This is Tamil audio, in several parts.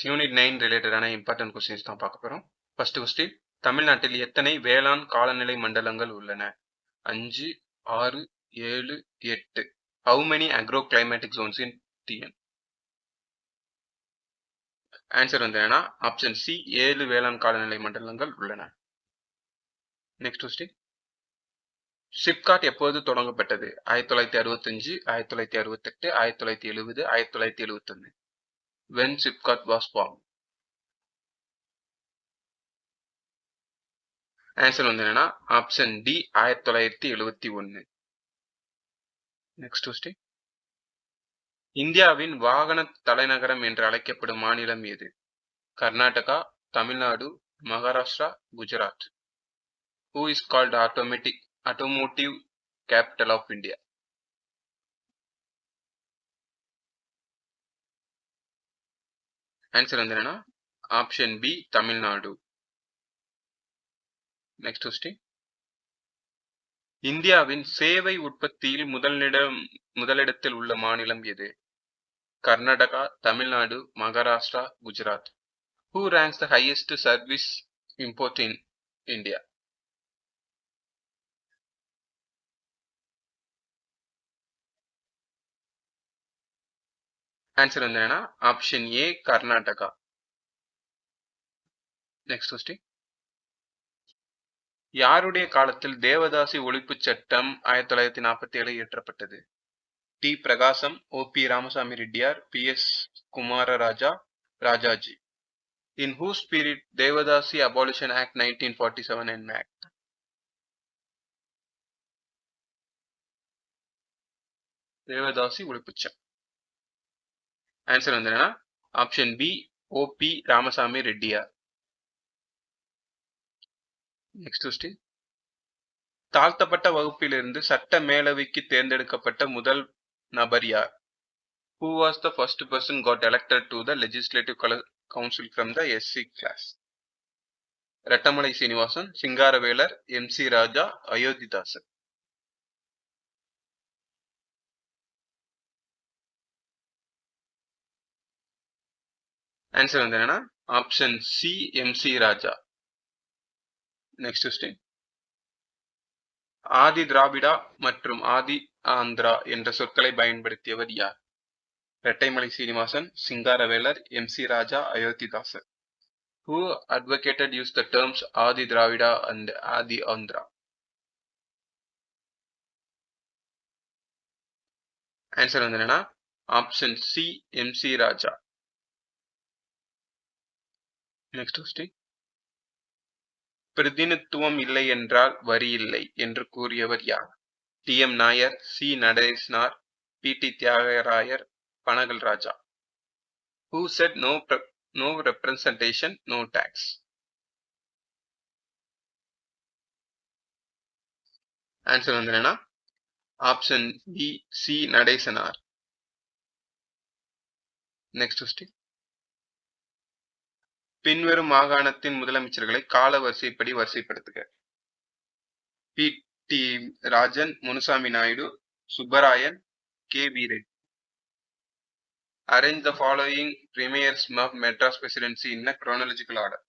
யூனிட் 9 ரிலேட்டடான இம்பார்ட்டன்ட் கொஸ்டின்ஸ் தான் பார்க்க போகிறோம். ஃபர்ஸ்ட் கொஸ்டின், தமிழ்நாட்டில் எத்தனை வேளாண் காலநிலை மண்டலங்கள் உள்ளன? 5, 6, 7, 8. How many agroclimatic zones in TN? Answer வந்து என்னன்னா ஆப்ஷன் சி, 7 வேளாண் காலநிலை மண்டலங்கள் உள்ளன. நெக்ஸ்ட் கொஸ்டின், சிப்காட் எப்போது தொடங்கப்பட்டது? 1965, 1968, 1970, 1971. When Sipcot was formed? Answer வந்து என்னன்னா ஆப்ஷன் டி, 1971. நெக்ஸ்ட் கொஸ்டின், இந்தியாவின் வாகன தலைநகரம் என்று அழைக்கப்படும் மாநிலம் எது? Karnataka, Tamil Nadu, Maharashtra, Gujarat. Who is called automotive capital of India? Answer வந்து என்னன்னா option B, Tamil Nadu. Next question, இந்தியாவின் சேவை உற்பத்தியில் முதலிடத்தில் உள்ள மாநிலம் எது? Karnataka, Tamil Nadu, Maharashtra, Gujarat. Who ranks the highest service import in India? Answer வந்து என்னன்னா option A, Karnataka. Next question, யாருடைய காலத்தில் தேவதாசி ஒழிப்பு சட்டம் 1947 இயற்றப்பட்டது? T Prakasam, O P Ramasamy Reddiar, P S. Kumararaja, Rajaji. In whose period Devadasi Abolition Act 1947 enacted? தேவதாசி ஒழிப்பு சட்டம். ஆன்சர் வந்து என்னன்னா option B, OP Ramasamy Reddiar. Next question, தாழ்த்தப்பட்ட வகுப்பிலிருந்து சட்ட மேலவைக்கு தேர்ந்தெடுக்கப்பட்ட முதல் நபர் யார்? Who was the first person got elected to the legislative council from the SC class? Rettamalai Srinivasan, Singaravelar, M C. Raja, Ayothidasan. Answer வந்து என்னன்னா option C, M C. Raja. Next question, Adi Dravida மற்றும் ஆதி ஆந்திரா என்ற சொற்களை பயன்படுத்தியவர் யார்? Rettamalai Srinivasan, Singaravelar, M C. Raja, Ayothidasan. Who advocated use the terms Adi Dravida and Adi Andhra? Answer வந்து என்னன்னா option C, M C. Raja. Next question, பிரதிநிதித்துவம் இல்லை என்றால் வரி இல்லை என்று கூறியவர் யார்? T M. Nair, C. Natesanar, P T. Thyagarayar, Panagal Raja. Who said no representation, no tax? Answer வந்து என்னன்னா option B, C. Natesanar. Next question, பின்வரும் மாகாணத்தின் முதலமைச்சர்களை கால வரிசைப்படி வரிசைப்படுத்துக. P T. Rajan, Munusamy Naidu, Subbarayan, K V. Reddy. Arrange the following premiers of Madras Presidency in a chronological order.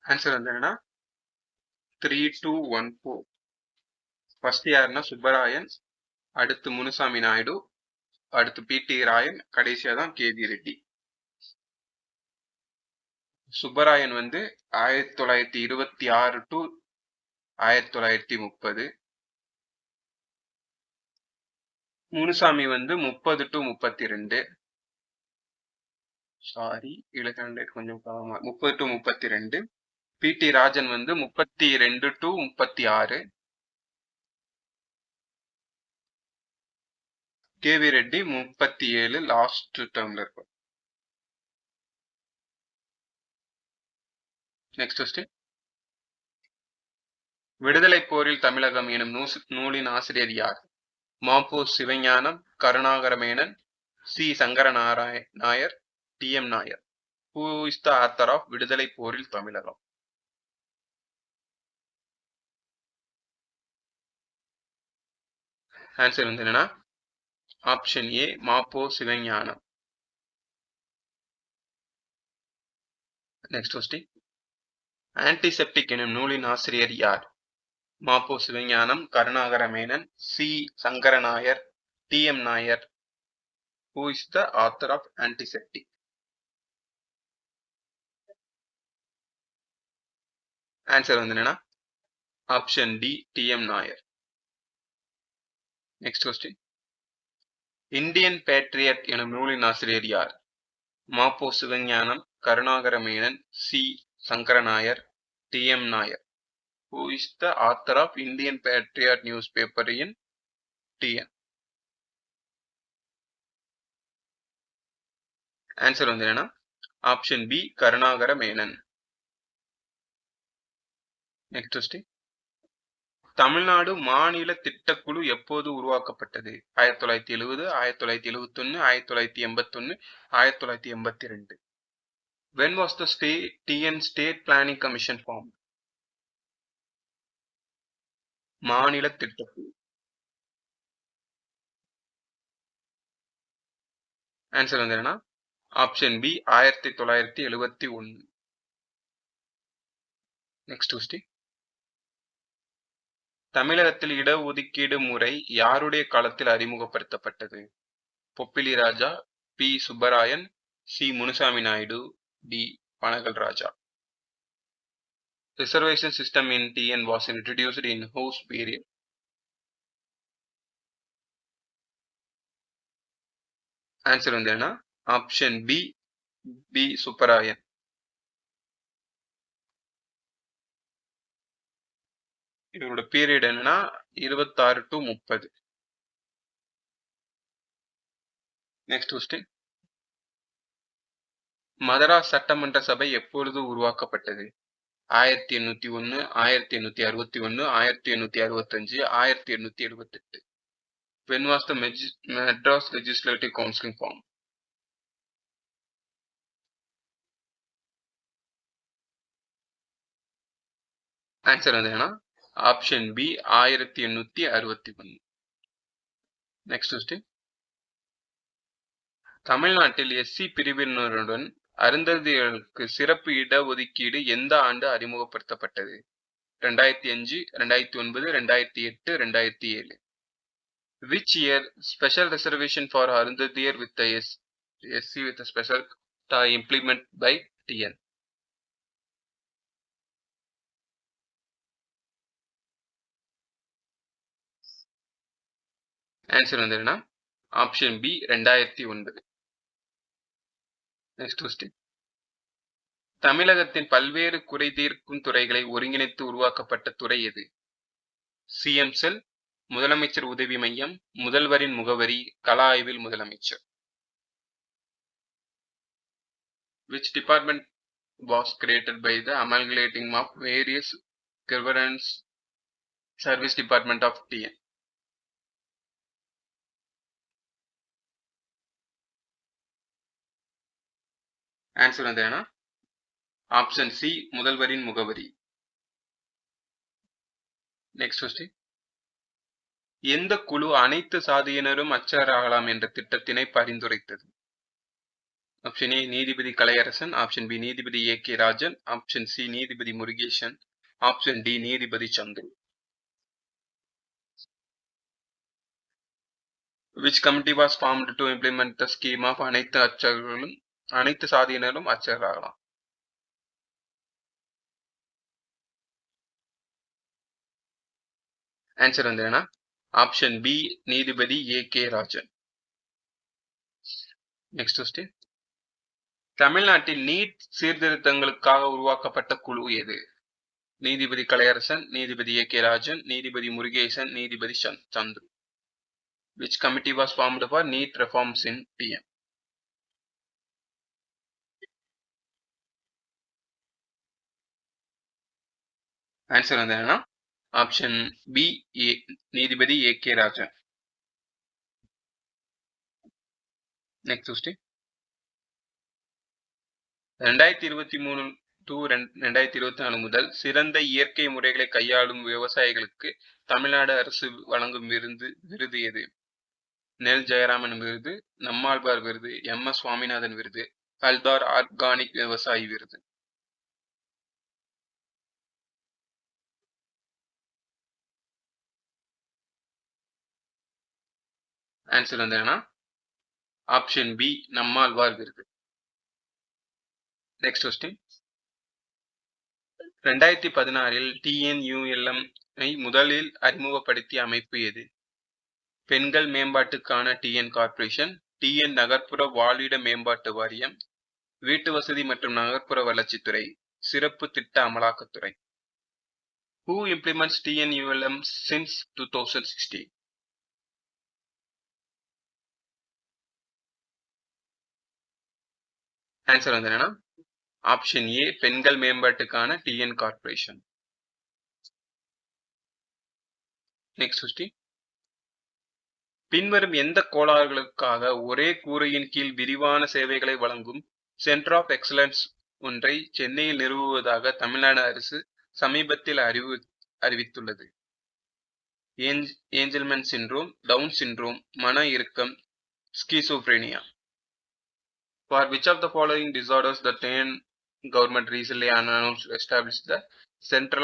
Answer வந்து என்னன்னா 3, 2, 1, 4. ஃபர்ஸ்ட் யாருன்னா சுப்பராயன், அடுத்து முனுசாமி நாயுடு, அடுத்து பி.டி. ராயன், கடைசியா தான் கே.வி. ரெட்டி. சுப்பராயன் வந்து 1926 டு 1930. முனுசாமி வந்து 30 டு 32. சாரி, இலக்கண கொஞ்சம் 30 டு 32. பி.டி. ராஜன் வந்து 32 டு 36. கே.வி. ரெட்டி 37 லாஸ்ட் டேர்ம்ல இருக்கும். நெக்ஸ்ட் கொஸ்டின், விடுதலை போரில் தமிழகம் எனும் நூலின் ஆசிரியர் யார்? Ma Po Sivagnanam, Karunakara Menon, C. Sankara Nair, T M. Nair. Who is the author of விடுதலை போரில் தமிழகம்? ஆன்சர் வந்து என்னன்னா option A Ma Po Sivagnanam. Next question. Antiseptic எனும் நூலின் ஆசிரியர் யார்? Ma Po Sivagnanam, Karunakara Menon, C Sankaran Nair, T M Nair. Who is the author of antiseptic? Answer வந்து என்னன்னா option D T M Nair. Next question. Indian patriot எனும் நூலின் ஆசிரியர் யார்? Ma Po Sivagnanam, Karunakara Menon, C Sankaran Nair, T M Nair. Who is the author of Indian Patriot newspaper in TN? Answer வந்து என்னன்னா option B Karunakara Menon. Next question. Tamil Nadu மாநில திட்டக்குழு எப்போது உருவாக்கப்பட்டது? 1970, 1971, 1981, 1982. When was the TN State Planning Commission formed? மாநில திட்டக்குழு. ஆன்சர் வந்து என்னன்னா ஆப்ஷன் பி 1971. Next question. தமிழகத்தில் இடஒதுக்கீடு முறை யாருடைய காலத்தில் அறிமுகப்படுத்தப்பட்டது? Bobbili Raja, B Subbarayan, C Munusamy Naidu, D Panagal Raja. Reservation system in TN was introduced in whose period? Answer வந்து என்ன ஆப்ஷன் பி பி சுப்பராயன். இவரோட பீரியட் என்னன்னா 26 to 30. Next question. மதராஸ் சட்டமன்ற சபை எப்பொழுது உருவாக்கப்பட்டது? 1801, 1861, 1865, 1878. When was the Madras Legislative Council formed? Answer வந்து என்ன ஆப்ஷன் பி 1861. Next question. தமிழ்நாட்டில் எஸ்சி பிரிவினருடன் அருந்ததியர்களுக்கு சிறப்பு இடஒதுக்கீடு எந்த ஆண்டு அறிமுகப்படுத்தப்பட்டது? 2005, 2009, 2008, 2007. Which year special reservation for Arundhadiyar with the SC with a special implement by TN? Answer வந்து என்ன ஆப்ஷன் பி 2009. Next question. தமிழகத்தின் பல்வேறு குறை தீர்க்கும் துறைகளை ஒருங்கிணைத்து உருவாக்கப்பட்ட துறை எது? சிஎம் செல், முதலமைச்சர் உதவி மையம், முதல்வரின் முகவரி, கள ஆய்வில் முதலமைச்சர். Which department was created by the amalgamating of various governance service department of TN? Answer வந்து என்ன ஆப்ஷன் சி முதல்வரின் முகவரி. Next question. எந்த குழு அனைத்து சாதியினரும் அச்சாரகலாம் என்ற திட்டத்தினை பரிந்துரைத்தது? ஆப்ஷன் ஏ நீதிபதி கலையரசன், ஆப்ஷன் பி நீதிபதி A K Rajan, option C நீதிபதி முருகேசன், ஆப்ஷன் டி நீதிபதி Chandru. Which committee was formed to implement the scheme of அனைத்து சாதியினரும் அர்ச்சகராகலாம்? ஆன்சர் வந்து என்ன ஆப்ஷன் பி நீதிபதி A K Rajan. Next question. தமிழ்நாட்டில் நீட் சீர்திருத்தங்களுக்காக உருவாக்கப்பட்ட குழு எது? நீதிபதி கலையரசன், நீதிபதி ஏ கே ராஜன், நீதிபதி முருகேசன், நீதிபதி Chandru. Which committee was formed for NEET reforms in TN? Answer வந்து என்னன்னா ஆப்ஷன் பி நீதிபதி A K Rajan. Next question. 2023 to 2024 முதல் சிறந்த இயற்கை முறைகளை கையாளும் விவசாயிகளுக்கு தமிழ்நாடு அரசு வழங்கும் விருது எது? நெல் ஜெயராமன் விருது, நம்மாழ்வார் விருது, MS சுவாமிநாதன் விருது, ஹல்தார் ஆர்கானிக் விவசாயி விருது. ஆன்சர் வந்து என்னன்னா ஆப்ஷன் பி, நம்மாழ்வார் விருது. Next question. 2016 TNULM ஐ முதலில் அறிமுகப்படுத்திய அமைப்பு எது? பெண்கள் மேம்பாட்டுக்கான TN கார்ப்பரேஷன், TN நகர்ப்புற வாழ்விட மேம்பாட்டு வாரியம், வீட்டு வசதி மற்றும் நகர்ப்புற வளர்ச்சித்துறை, சிறப்பு திட்ட அமலாக்கத்துறை. Who implements TNULM since 2016? Answer வந்து என்னன்னா ஆப்ஷன் ஏ, பெண்கள் மேம்பாட்டுக்கான TN கார்ப்பரேஷன். Next question. பின்வரும் எந்த கோளாறுகளுக்காக ஒரே கூரையின் கீழ் விரிவான சேவைகளை வழங்கும் சென்டர் ஆஃப் எக்ஸலன்ஸ் ஒன்றை சென்னையில் நிறுவுவதாக தமிழ்நாடு அரசு சமீபத்தில் அறிவித்துள்ளது? ஏஞ்சல்மேன் சிண்ட்ரோம், டவுன் சிண்ட்ரோம், மன இறுக்கம், ஸ்கிசோஃப்ரேனியா. For which of the following disorders the TN government recently announced to establish the Center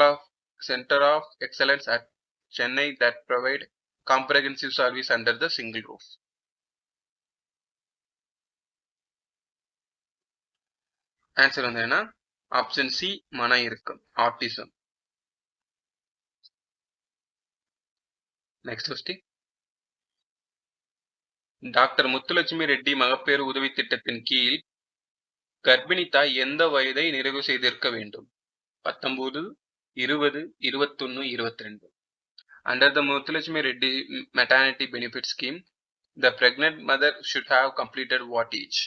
of Excellence at Chennai that provide comprehensive service under the single roof? Answer வந்து என்ன? ஆப்ஷன் சி, மன இறுக்கம், autism. Next question. Doctor Muthulakshmi Reddy மகப்பேறு உதவி திட்டத்தின் கீழ் கர்ப்பிணி தாய் எந்த வயதை நிறைவு செய்திருக்க வேண்டும்? 19, 20, 21, 22. Under the Muthulakshmi Reddy maternity benefit scheme, the pregnant mother should have completed what age?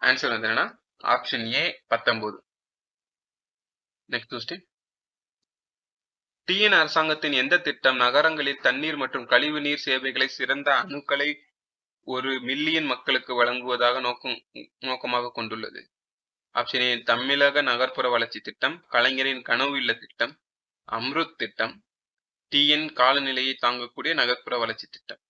Answer வந்து என்னன்னா ஆப்ஷன் ஏ, 19. Next question. TN அரசாங்கத்தின் எந்த திட்டம் நகரங்களில் தண்ணீர் மற்றும் கழிவு நீர் சேவைகளை சிறந்த அணுக்களை 1 மில்லியன் மக்களுக்கு வழங்குவதாக நோக்கமாக கொண்டுள்ளது? ஆப்ஷன் ஏ, தமிழக நகர்ப்புற வளர்ச்சி திட்டம், கலைஞரின் கனவு இல்ல திட்டம், அம்ருத் திட்டம், TN காலநிலையை தாங்கக்கூடிய நகர்ப்புற வளர்ச்சி திட்டம்.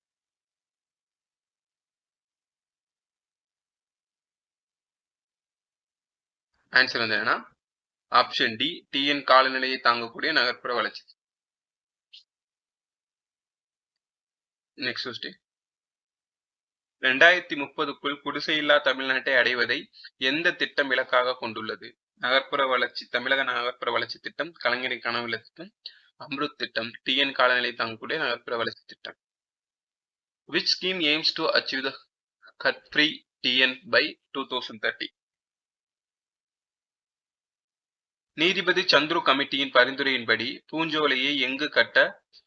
ஆன்சர் வந்து என்னன்னா ஆப்ஷன் டி, TN காலநிலையை தாங்கக்கூடிய நகர்ப்புற வளர்ச்சி. Next question. 2030க்குள் குடிசையில்லா தமிழ்நாட்டை அடைவதை எந்த திட்டம் இலக்காக கொண்டுள்ளது? தமிழக நகர்ப்புற வளர்ச்சி திட்டம், கலைஞரின் கனவுள்ள திட்டம், அம்ருத் திட்டம், TN காலநிலை தாங்கக்கூடிய நகர்ப்புற வளர்ச்சி திட்டம். Which scheme aims to achieve the cut-free TN by 2030? நீதிபதி சந்துரு கமிட்டியின் பரிந்துரையின்படி பூஞ்சோலையை எங்கு கட்ட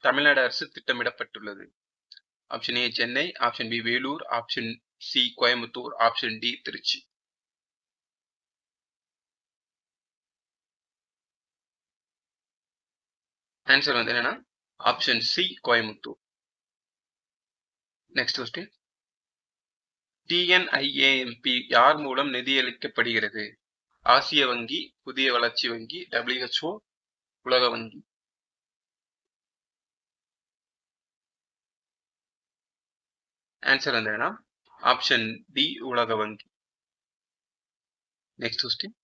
தமிழ்நாடு அரசு திட்டமிடப்பட்டுள்ளது? Option A, Chennai, option B, Vellore, option C, Coimbatore, option D, Trichy. Answer வந்து என்னன்னா option C, Coimbatore. Next question. TNIAMP யார் மூலம் நிதியளிக்கப்படுகிறது? ஆசிய வங்கி, புதிய வளர்ச்சி வங்கி, WHO, உலக வங்கி. ஆன்சர் வந்து என்னன்னா ஆப்ஷன் டி, உலக வங்கி. Next question.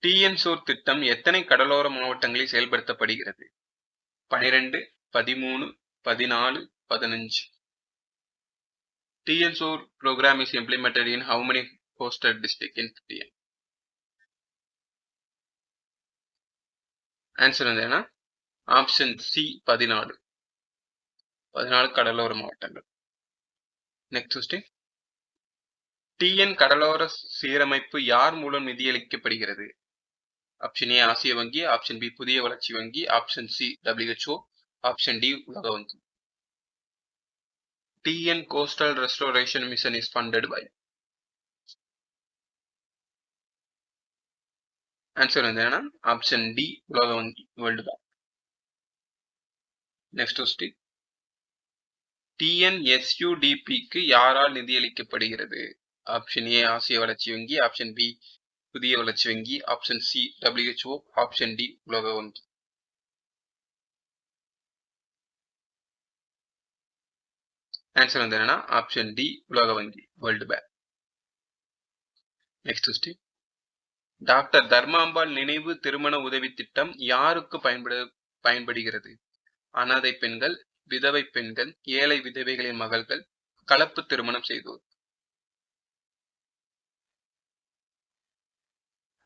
TN சோர் திட்டம் எத்தனை கடலோர மாவட்டங்களில் செயல்படுத்தப்படுகிறது? 12, 13, 14, 15. TN shore program is implemented in how many coastal districts in TN? Answer வந்து என்ன? Option C, 14. 14 கடலோர மாவட்டங்கள். Next question. TN கடலோர சீரமைப்பு யார் மூலம் நிதியளிக்கப்படுகிறது? ஆப்ஷன் ஏ, ஆசிய வங்கி, ஆப்ஷன் பி, புதிய வளர்ச்சி வங்கி, option C, WHO, option D, உலக வங்கி. TN Coastal Restoration Mission is funded by? Answer வந்து என்னன்னா ஆப்ஷன் டி, உலக வங்கி, வேர்ல்டு பேங்க். நெக்ஸ்ட் கொஸ்டின், டிஎன்எஸ்யூடிபிக்கு யாரால் நிதியளிக்கப்படுகிறது? ஆப்ஷன் ஏ ஆசிய வளர்ச்சி வங்கி, ஆப்ஷன் பி புதிய வளர்ச்சி வங்கி, option C WHO, option D உலக வங்கி. ஆன்சர் வந்து என்னன்னா ஆப்ஷன் டி உலக வங்கி, world bank. Next question, doctor Dharmambal நினைவு திருமண உதவி திட்டம் யாருக்கு பயன்படுகிறது? அனாதை பெண்கள், விதவை பெண்கள், ஏழை விதவைகளின் மகள்கள், கலப்பு திருமணம் செய்தோர்.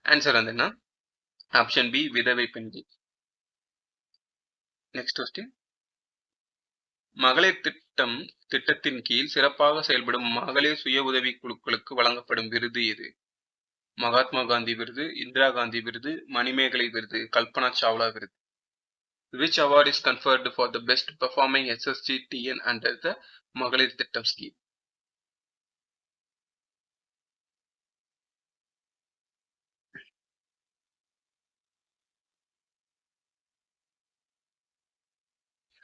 ஆன்சர் வந்து என்ன ஆப்ஷன் பி விதவை பெண்கள். நெக்ஸ்ட் கொஸ்டின், மகளிர் திட்டத்தின் கீழ் சிறப்பாக செயல்படும் மகளிர் சுய உதவி குழுக்களுக்கு வழங்கப்படும் விருது எது? மகாத்மா காந்தி விருது, இந்திரா காந்தி விருது, மணிமேகலை விருது, கல்பனா சாவ்லா விருது. Which award is conferred for the best performing SSGTN under the மகளிர் திட்டம் scheme?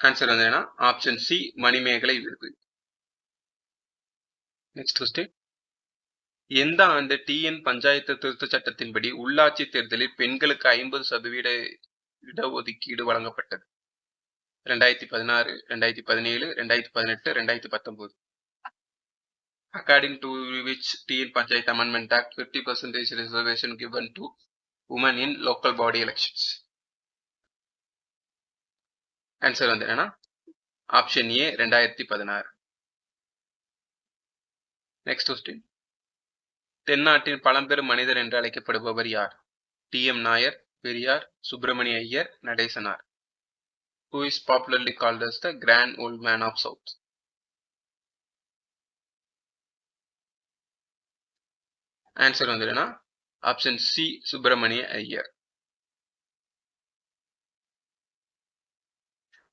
ஆன்சர் வந்து என்ன ஆப்ஷன் சி மணிமேகலை விருது. நெக்ஸ்ட் கொஸ்டின், எந்த ஆண்டு டிஎன் பஞ்சாயத்து திருத்த சட்டத்தின்படி உள்ளாட்சி தேர்தலில் பெண்களுக்கு 50% இடஒதுக்கீடு வழங்கப்பட்டது? 2016, 2017, 2018, 2019. According to which TN Panchayat Amendment Act 50% reservation given to women in local body elections? Answer வந்து என்னன்னா ஆப்ஷன் ஏ 2016. நெக்ஸ்ட் கொஸ்டின், தென்னாட்டின் பழம்பெரும் மனிதர் என்று அழைக்கப்படுபவர் யார்? T M Nair, Periyar, Subramania Iyer, Natesanar. Who is popularly called as the Grand Old Man of South? Answer வந்து என்னன்னா option C Subramania Iyer.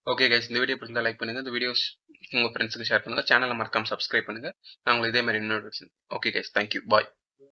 Okay guys, இந்த வீடியோ பிடிச்சிருந்தா லைக் பண்ணுங்க, இந்த வீடியோஸ் உங்க ஃப்ரெண்ட்ஸுக்கு ஷேர் பண்ணுங்க, சேனலை மறக்காம சப்ஸ்கிரைப் பண்ணுங்க. நான் உங்களுக்கு இதே மாதிரி இன்னொரு ஓகே கைஸ், தேங்க்யூ, பாய்.